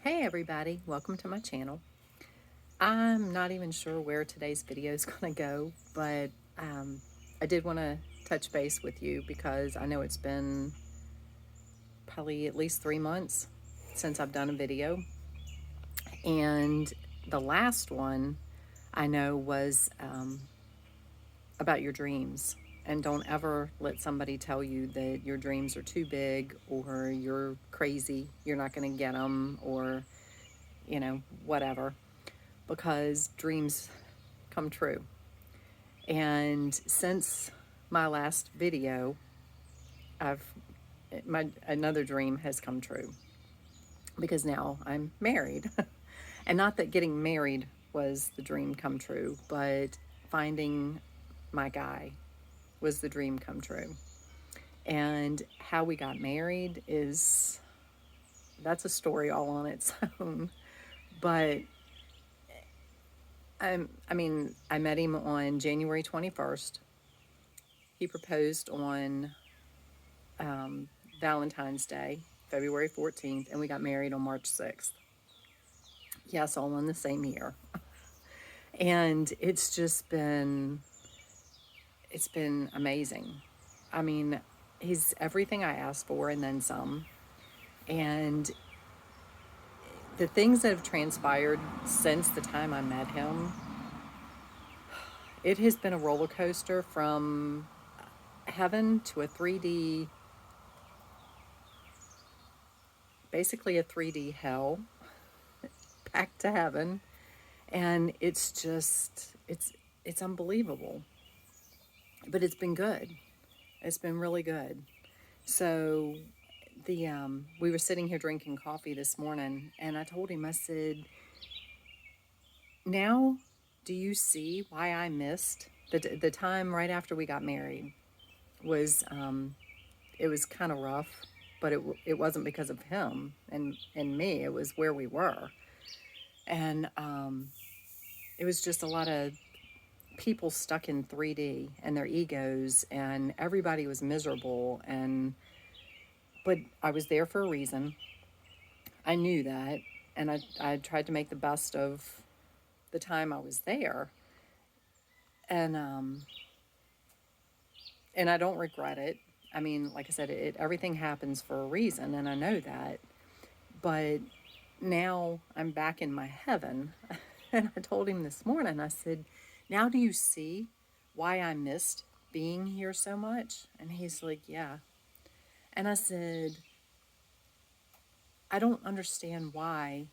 Hey everybody, welcome to my channel. I'm not even sure where today's video is going to go, but I did want to touch base with you because I know it's been probably at least 3 months since I've done a video. And the last one I know was about your dreams. And don't ever let somebody tell you that your dreams are too big or you're crazy, you're not going to get them, or, whatever. Because dreams come true. And since my last video, another dream has come true because now I'm married. And not that getting married was the dream come true, but finding my guy was the dream come true. And how we got married that's a story all on its own. But I met him on January 21st. He proposed on Valentine's Day, February 14th, and we got married on March 6th. Yes, all in the same year. And it's been amazing. I mean, he's everything I asked for and then some. And the things that have transpired since the time I met him, it has been a roller coaster from heaven to basically a 3D hell, back to heaven. And it's unbelievable. But it's been good. It's been really good. So we were sitting here drinking coffee this morning, and I told him, I said, now do you see why I missed the time right after we got married? Was It was kind of rough, but it wasn't because of him and me. It was where we were. And it was just a lot of people stuck in 3D and their egos, and everybody was miserable. But I was there for a reason. I knew that, and I tried to make the best of the time I was there. And and I don't regret it. I mean, like I said, everything happens for a reason, and I know that. But now I'm back in my heaven. And I told him this morning, I said, now do you see why I missed being here so much? And he's like, yeah. And I said, I don't understand why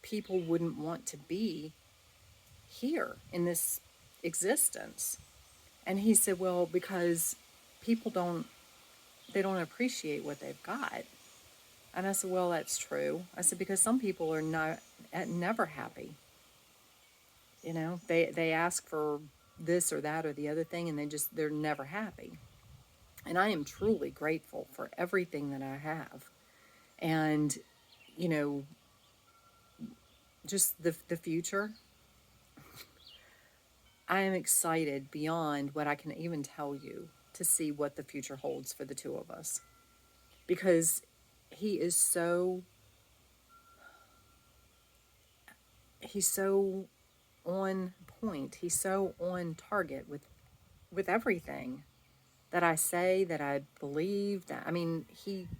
people wouldn't want to be here in this existence. And he said, well, because people they don't appreciate what they've got. And I said, well, that's true. I said, because some people are never happy. They ask for this or that or the other thing, and they're never happy. And I am truly grateful for everything that I have. And, you know, just the future, I am excited beyond what I can even tell you to see what the future holds for the two of us. Because he is he's so on point. He's so on target with everything that I say, that I believe. That, I mean,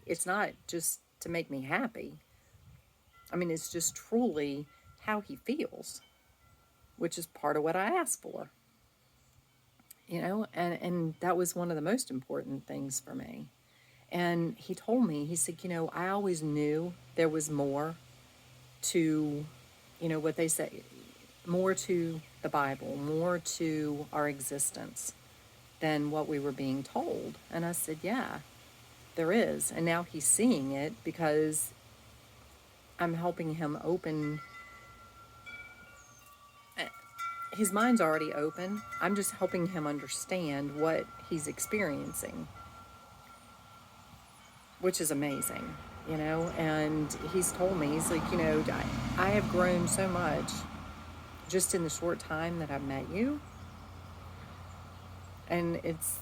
it's not just to make me happy. I mean, it's just truly how he feels, which is part of what I asked for. And that was one of the most important things for me. And he told me, he said, I always knew there was more to, what they say, more to the Bible, more to our existence than what we were being told. And I said, yeah, there is. And now he's seeing it because I'm helping him open. His mind's already open. I'm just helping him understand what he's experiencing, which is amazing, And he's told me, he's like, I have grown so much just in the short time that I've met you. And it's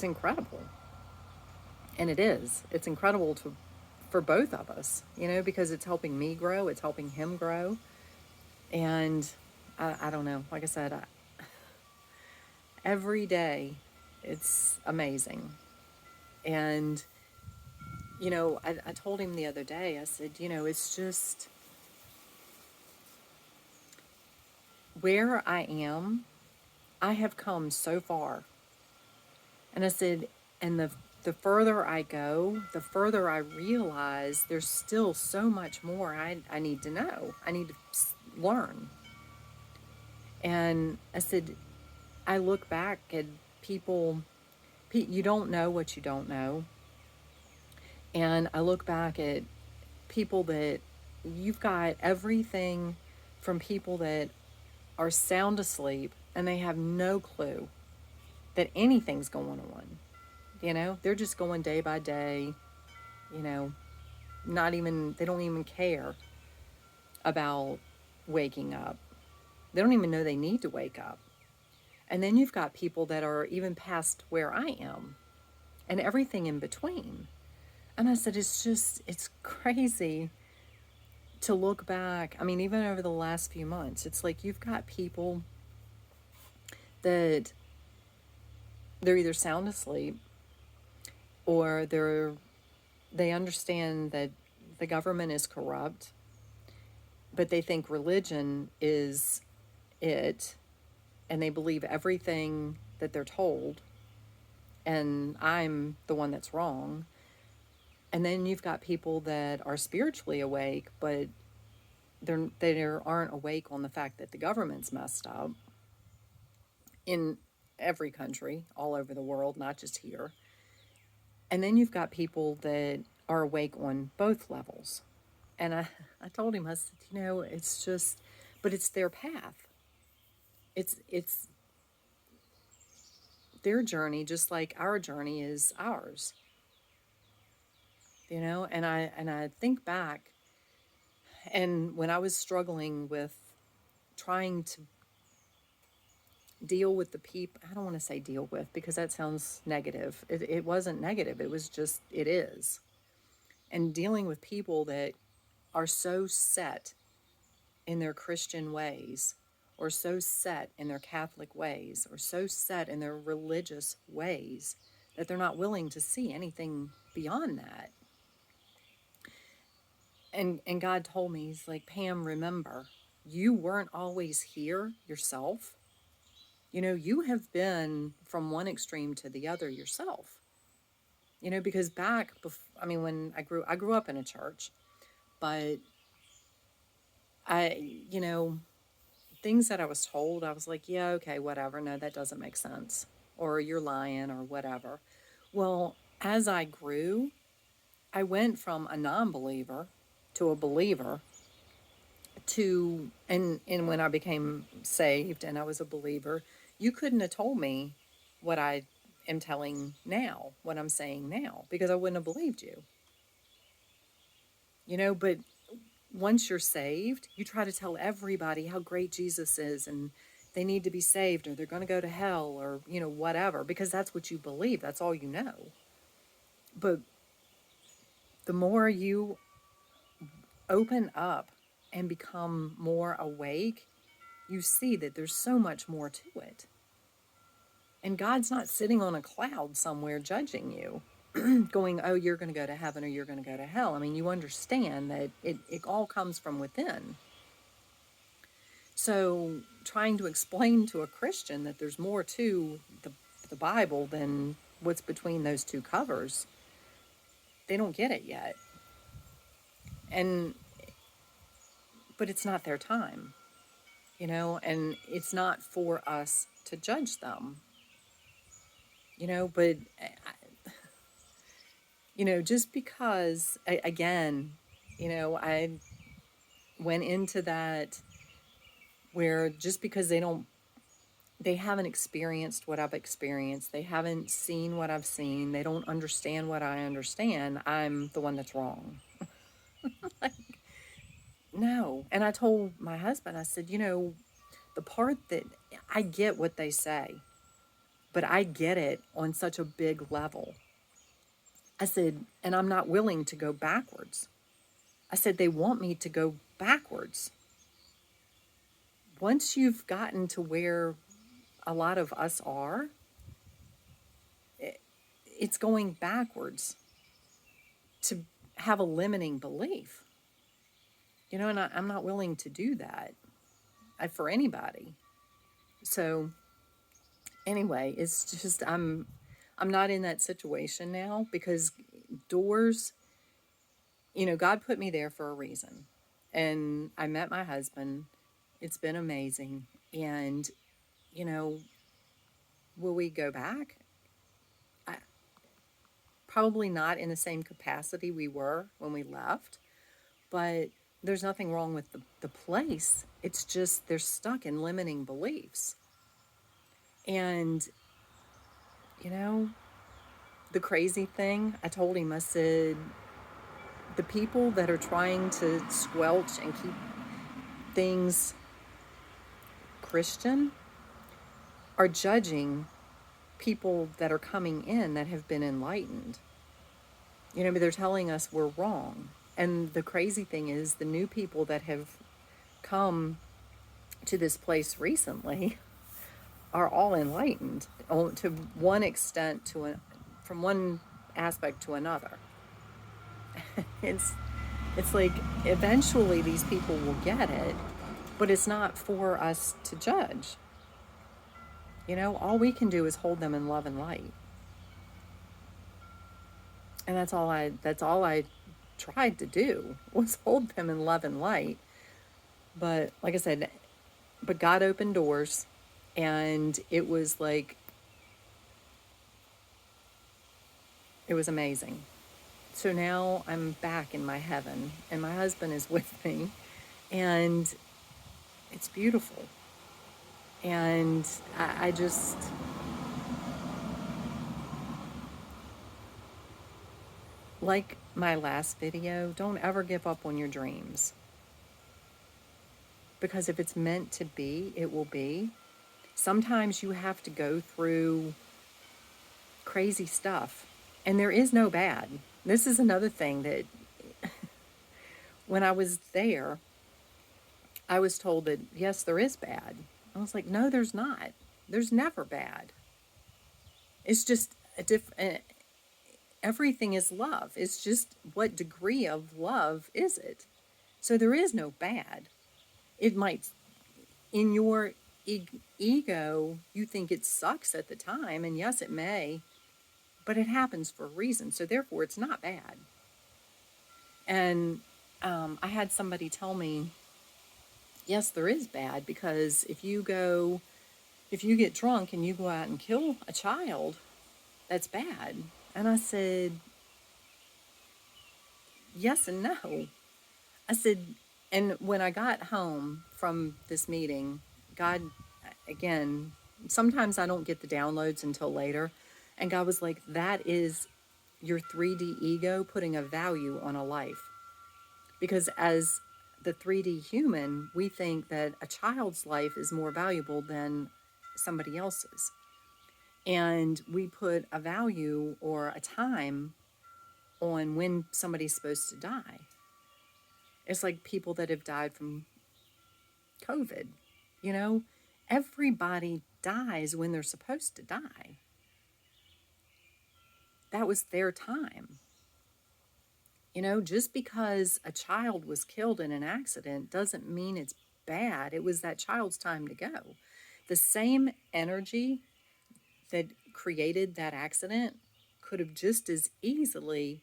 incredible. And it is. It's incredible for both of us, because it's helping me grow, it's helping him grow. And I don't know, like I said, every day it's amazing. And, I told him the other day, I said, it's just where I am, I have come so far. And I said, and the further I go, the further I realize there's still so much more I need to know. I need to learn. And I said, I look back at people, you don't know what you don't know. And I look back at people that you've got everything from people that are sound asleep and they have no clue that anything's going on. They're just going day by day, you know, they don't even care about waking up. They don't even know they need to wake up. And then you've got people that are even past where I am and everything in between. And I said, it's crazy to look back. I mean, even over the last few months, it's like you've got people that they're either sound asleep or they understand that the government is corrupt, but they think religion is it, and they believe everything that they're told, and I'm the one that's wrong. And then you've got people that are spiritually awake, but they aren't awake on the fact that the government's messed up in every country all over the world, not just here. And then you've got people that are awake on both levels. And I told him, I said, it's just, but it's their path. It's their journey, just like our journey is ours. And I think back, and when I was struggling with trying to deal with the people, I don't want to say deal with because that sounds negative. It wasn't negative, it was just, it is. And dealing with people that are so set in their Christian ways, or so set in their Catholic ways, or so set in their religious ways that they're not willing to see anything beyond that. And God told me, He's like, Pam, remember, you weren't always here yourself. You have been from one extreme to the other yourself. Because when I grew up in a church, but things that I was told, I was like, yeah, okay, whatever. No, that doesn't make sense. Or you're lying or whatever. Well, as I grew, I went from a non-believer to a believer and when I became saved and I was a believer, you couldn't have told me what I am telling now, what I'm saying now, because I wouldn't have believed you. But once you're saved, you try to tell everybody how great Jesus is and they need to be saved or they're going to go to hell or, whatever, because that's what you believe. That's all you know. But the more you open up and become more awake, you see that there's so much more to it. And God's not sitting on a cloud somewhere judging you, going, oh, you're going to go to heaven or you're going to go to hell. I mean, you understand that it all comes from within. So trying to explain to a Christian that there's more to the Bible than what's between those two covers, they don't get it yet. But it's not their time, and it's not for us to judge them, but, just because, again, I went into that where just because they haven't experienced what I've experienced, they haven't seen what I've seen, they don't understand what I understand, I'm the one that's wrong. Like, no. And I told my husband, I said, the part that I get what they say, but I get it on such a big level. I said, and I'm not willing to go backwards. I said, they want me to go backwards. Once you've gotten to where a lot of us are, it's going backwards to have a limiting belief. And I'm not willing to do that for anybody. So anyway, it's just I'm not in that situation now because doors, God put me there for a reason. And I met my husband. It's been amazing. And, you know, will we go back? I, Probably not in the same capacity we were when we left, but there's nothing wrong with the place. It's just they're stuck in limiting beliefs. And, you know, the crazy thing, I told him, I said, the people that are trying to squelch and keep things Christian are judging people that are coming in that have been enlightened. But they're telling us we're wrong. And the crazy thing is, the new people that have come to this place recently are all enlightened to one extent, from one aspect to another. It's like eventually these people will get it, but it's not for us to judge. All we can do is hold them in love and light. And that's all I tried to do was hold them in love and light. But like I said, but God opened doors, and it was like, it was amazing. So now I'm back in my heaven, and my husband is with me, and it's beautiful. And I just, like my last video, don't ever give up on your dreams. Because if it's meant to be, it will be. Sometimes you have to go through crazy stuff, and there is no bad. This is another thing that when I was there, I was told that, yes, there is bad. I was like, no, there's not. There's never bad. It's just everything is love. It's just what degree of love is it? So there is no bad. It might, in your ego, you think it sucks at the time, and yes, it may, but it happens for a reason. So therefore, it's not bad. And I had somebody tell me, yes, there is bad, because if you get drunk and you go out and kill a child, that's bad. And I said, yes and no. I said, and when I got home from this meeting, God, again, sometimes I don't get the downloads until later. And God was like, that is your 3D ego putting a value on a life. Because as the 3D human, we think that a child's life is more valuable than somebody else's. And we put a value or a time on when somebody's supposed to die. It's like people that have died from COVID. Everybody dies when they're supposed to die. That was their time. Just because a child was killed in an accident doesn't mean it's bad. It was that child's time to go. The same energy that created that accident could have just as easily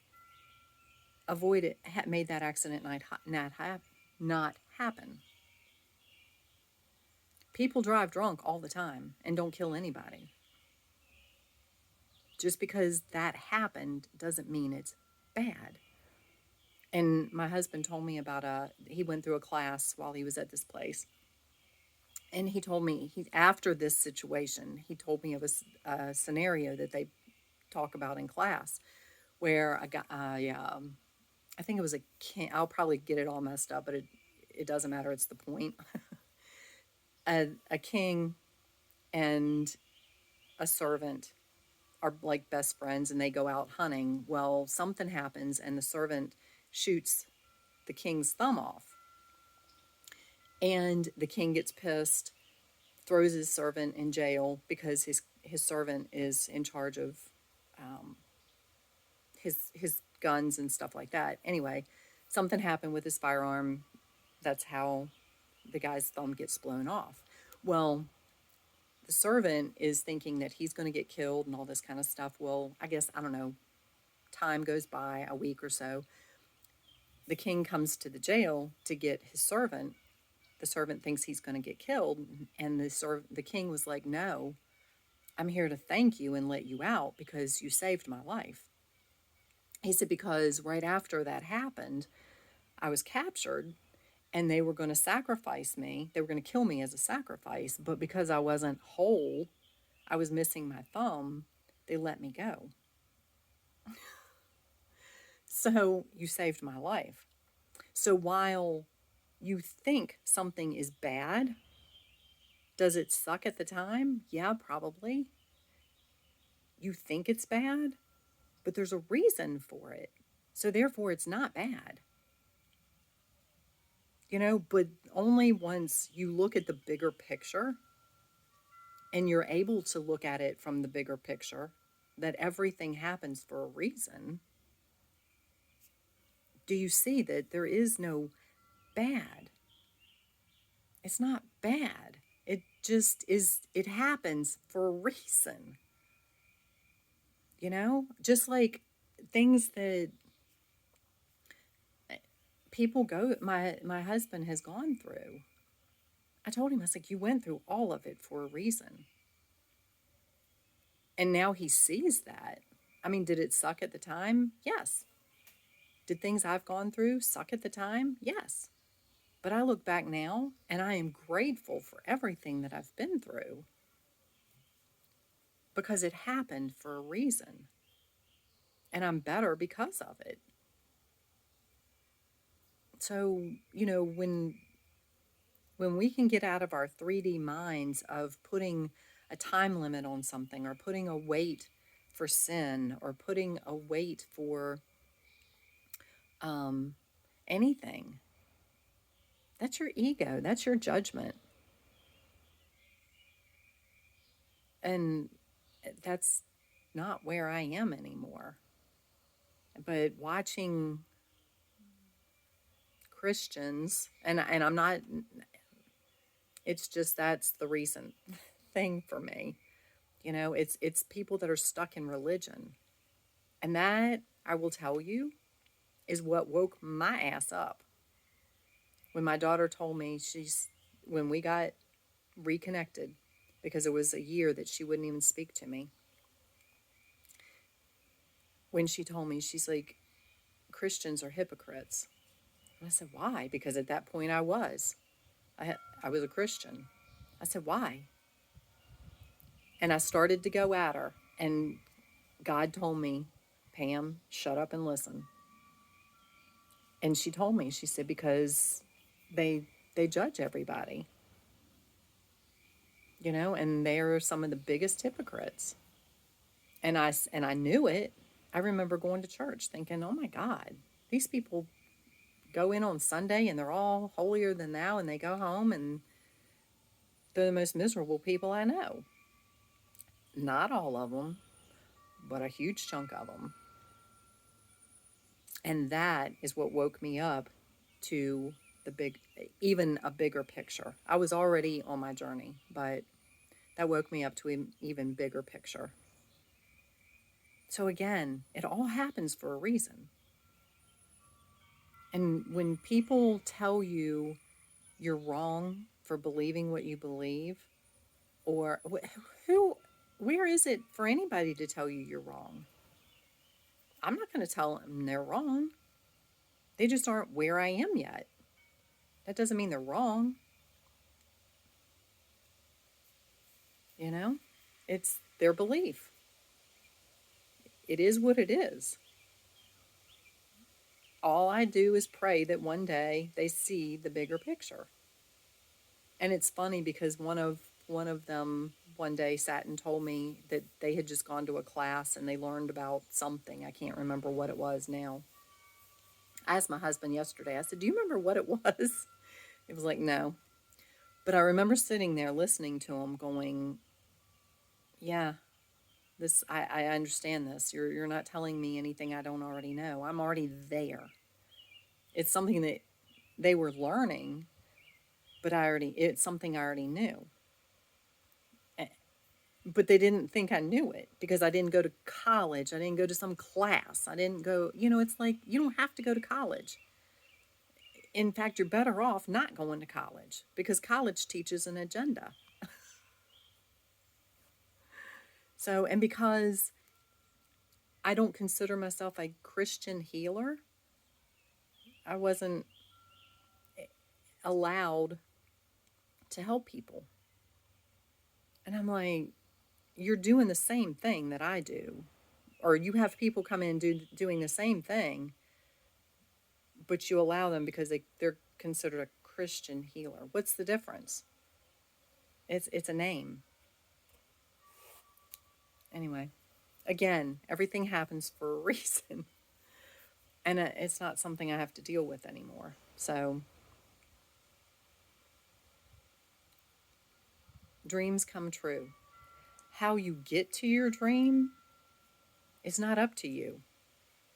made that accident not happen. People drive drunk all the time and don't kill anybody. Just because that happened doesn't mean it's bad. And my husband told me about he went through a class while he was at this place. And he told me, after this situation, he told me of a scenario that they talk about in class where a guy, I think it was a king, I'll probably get it all messed up, but it doesn't matter, it's the point. A king and a servant are like best friends and they go out hunting. Well, something happens and the servant shoots the king's thumb off. And the king gets pissed, throws his servant in jail because his servant is in charge of um, his guns and stuff like that. Anyway, something happened with his firearm. That's how the guy's thumb gets blown off. Well, the servant is thinking that he's going to get killed and all this kind of stuff. Well, I guess, I don't know, time goes by, a week or so. The king comes to the jail to get his servant. The servant thinks he's going to get killed. And the king was like, no, I'm here to thank you and let you out because you saved my life. He said, because right after that happened, I was captured and they were going to sacrifice me. They were going to kill me as a sacrifice. But because I wasn't whole, I was missing my thumb, they let me go. So you saved my life. So while you think something is bad, does it suck at the time? Yeah, probably. You think it's bad, but there's a reason for it. So therefore, it's not bad. But only once you look at the bigger picture and you're able to look at it from the bigger picture, that everything happens for a reason, do you see that there is no bad. It's not bad. It just is, it happens for a reason. Just like things that people my husband has gone through. I told him, I was like, you went through all of it for a reason. And now he sees that. I mean, did it suck at the time? Yes. Did things I've gone through suck at the time? Yes. But I look back now and I am grateful for everything that I've been through because it happened for a reason. And I'm better because of it. So, when we can get out of our 3D minds of putting a time limit on something or putting a weight for sin or putting a weight for um, anything, that's your ego, that's your judgment. And that's not where I am anymore. But watching Christians, and I'm not, it's just that's the recent thing for me. It's people that are stuck in religion. And that, I will tell you, is what woke my ass up. When my daughter told me when we got reconnected, because it was a year that she wouldn't even speak to me. When she told me, she's like, Christians are hypocrites. And I said, why? Because at that point I was. I was a Christian. I said, why? And I started to go at her. And God told me, Pam, shut up and listen. And she told me, she said, because they judge everybody, and they're some of the biggest hypocrites. And I knew it. I remember going to church thinking, oh my God, these people go in on Sunday and they're all holier than thou, and they go home and they're the most miserable people I know. Not all of them, but a huge chunk of them. And that is what woke me up to even a bigger picture. I was already on my journey, but that woke me up to an even bigger picture. So again, it all happens for a reason. And when people tell you you're wrong for believing what you believe, or where is it for anybody to tell you you're wrong? I'm not going to tell them they're wrong. They just aren't where I am yet. That doesn't mean they're wrong. It's their belief. It is what it is. All I do is pray that one day they see the bigger picture. And it's funny because one of one of them one day sat and told me that they had just gone to a class and they learned about something. I can't remember what it was now. I asked my husband yesterday, I said, "Do you remember what it was?" He was like, "No." But I remember sitting there listening to him going, "Yeah, I understand this. You're not telling me anything I don't already know. I'm already there. It's something that they were learning, but it's something I already knew. Eh, But they didn't think I knew it because I didn't go to college. I didn't go to some class. I didn't go, it's like you don't have to go to college. In fact, you're better off not going to college because college teaches an agenda. So, and because I don't consider myself a Christian healer, I wasn't allowed to help people. And I'm like, you're doing the same thing that I do. Or you have people come in doing the same thing, but you allow them because they're considered a Christian healer. What's the difference? It's a name. Anyway, again, everything happens for a reason. And it's not something I have to deal with anymore. So, dreams come true. How you get to your dream is not up to you.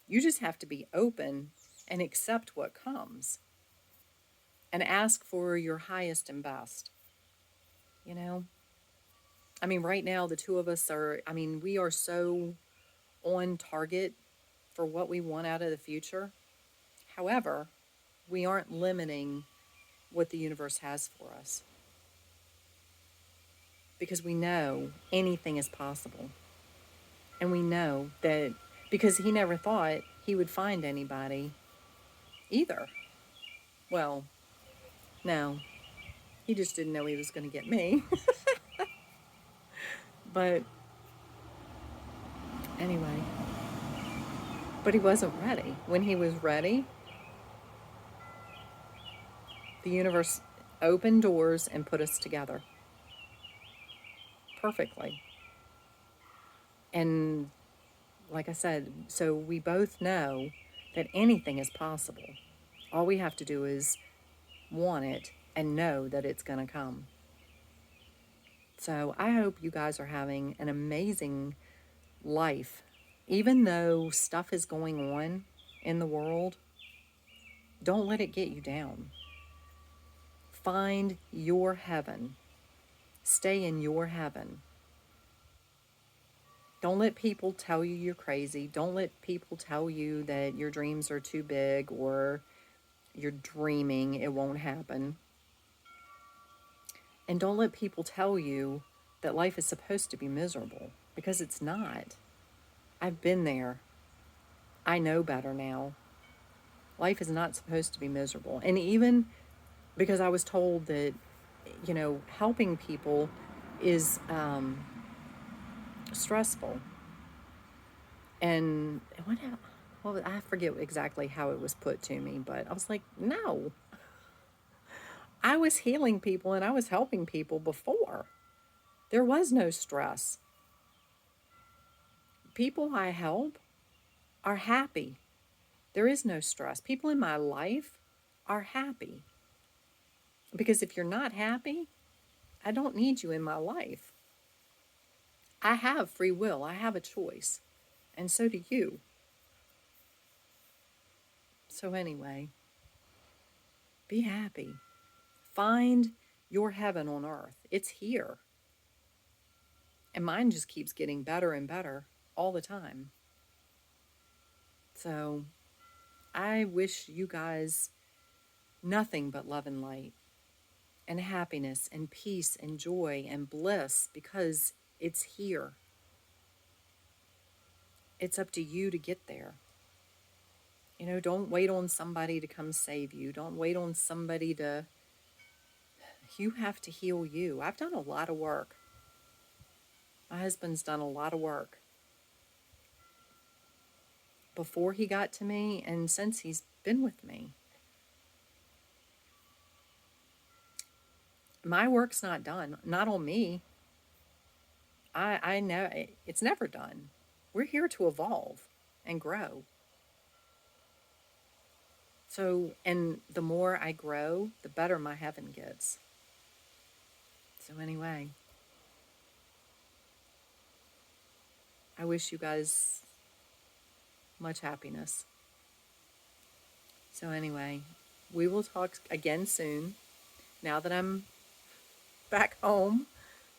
You just have to be open and accept what comes and ask for your highest and best. You know, I mean, right now, the two of us we are so on target for what we want out of the future. However, we aren't limiting what the universe has for us because we know anything is possible. And we know that because he never thought he would find anybody either. Well, no, he just didn't know he was going to get me. But anyway, but he wasn't ready. When he was ready, the universe opened doors and put us together perfectly. And like I said, so we both know that anything is possible. All we have to do is want it and know that it's going to come. So I hope you guys are having an amazing life. Even though stuff is going on in the world, don't let it get you down. Find your heaven. Stay in your heaven. Don't let people tell you you're crazy. Don't let people tell you that your dreams are too big or you're dreaming, it won't happen. And don't let people tell you that life is supposed to be miserable because it's not. I've been there. I know better now. Life is not supposed to be miserable. And even because I was told that, helping people is stressful. And well, I forget exactly how it was put to me, but I was like, no. I was healing people and I was helping people before. There was no stress. People I help are happy. There is no stress. People in my life are happy. Because if you're not happy, I don't need you in my life. I have free will, I have a choice, and so do you. So, anyway, be happy. Find your heaven on earth. It's here. And mine just keeps getting better and better all the time. So, I wish you guys nothing but love and light and happiness and peace and joy and bliss because it's here. It's up to you to get there. Don't wait on somebody to come save you. Don't wait on somebody to. You have to heal you. I've done a lot of work. My husband's done a lot of work before he got to me and since he's been with me. my work's not done, not on me. I know it's never done. We're here to evolve and grow. So, and the more I grow, the better my heaven gets. So, anyway, I wish you guys much happiness. So, anyway, we will talk again soon. Now that I'm back home,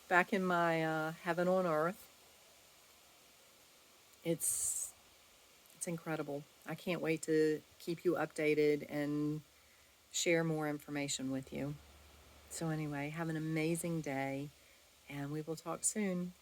back in my heaven on earth, it's it's incredible. I can't wait to keep you updated and share more information with you. So, anyway, have an amazing day, and we will talk soon.